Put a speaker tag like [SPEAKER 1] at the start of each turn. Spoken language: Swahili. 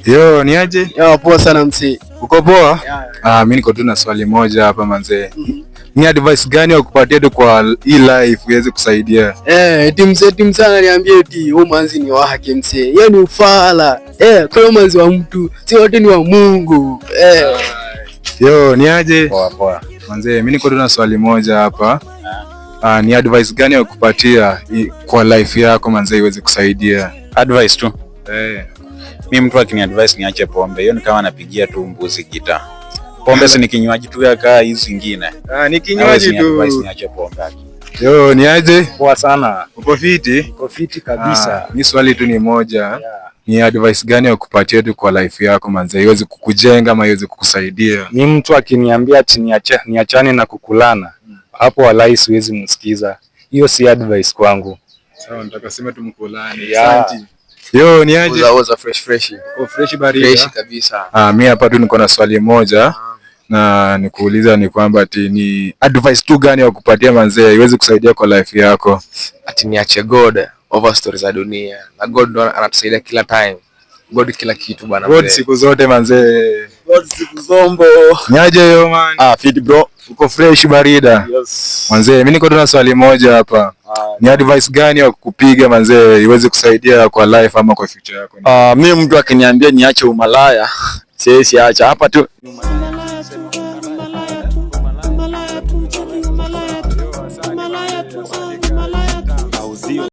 [SPEAKER 1] Yo, ni aje?
[SPEAKER 2] Yo, poa sana mzee.
[SPEAKER 1] Uko poa? Mimi niko tu na swali moja hapa manze. Ni advice gani wakupatia tu kwa hii life uweze kusaidia?
[SPEAKER 2] Timu sana niambie eti huyu manzi ni wake mzee. Yeye ni ufala. Kwa manzi wa mtu, si wote ni wa Mungu.
[SPEAKER 1] Yo, ni aje?
[SPEAKER 3] Poa poa.
[SPEAKER 1] Manze, mimi niko tu na swali moja hapa. Ni advice gani wakupatia kwa life yako manze iweze kusaidia?
[SPEAKER 3] Advice tu. Mimi mtu akini advice niache pombe. Hiyo ni kama napigia tu mbuzi gitaa. Pombe si ni kinywaji tu kama hizo zingine.
[SPEAKER 1] Ni kinywaji tu.
[SPEAKER 3] Advice niache pombe.
[SPEAKER 1] Yo, ni aje?
[SPEAKER 3] Poa sana.
[SPEAKER 1] Uko fiti?
[SPEAKER 3] Uko fiti kabisa.
[SPEAKER 1] Ni swali tu ni moja. Ni advice gani wakupatia tu kwa life yako manze iweze kukujenga ama iweze kukusaidia?
[SPEAKER 3] Mimi mtu akiniambia ati niachane na kukulana, hapo wallahi siwezi msikiza. Hiyo si advice kwangu.
[SPEAKER 1] Sawa, nataka sema tu mkulane.
[SPEAKER 3] Asante.
[SPEAKER 1] Yo, ni aje?
[SPEAKER 2] Uza fresh.
[SPEAKER 1] Oh, fresh baridi.
[SPEAKER 2] Fresh kabisa.
[SPEAKER 1] Mimi hapa tu niko na swali moja na nikuuliza ni kwamba ati ni advice tu gani wakupatia manze iweze kusaidia kwa life yako?
[SPEAKER 2] Ati niache God over stories za dunia. Na God ndo anatusaidia kila time. God kila kitu bwana mzee.
[SPEAKER 1] God siku zote manze.
[SPEAKER 2] God siku zombo.
[SPEAKER 1] Ni aje yo man?
[SPEAKER 3] Fit bro.
[SPEAKER 1] Uko fresh barida?
[SPEAKER 3] Yes.
[SPEAKER 1] Manze, mimi niko tu na swali moja hapa. Ni advice gani wakupiga manze iweze kusaidia kwa life ama kwa future yako?
[SPEAKER 3] Mimi mtu akiniambia niache umalaya, siwezi acha hapa tu.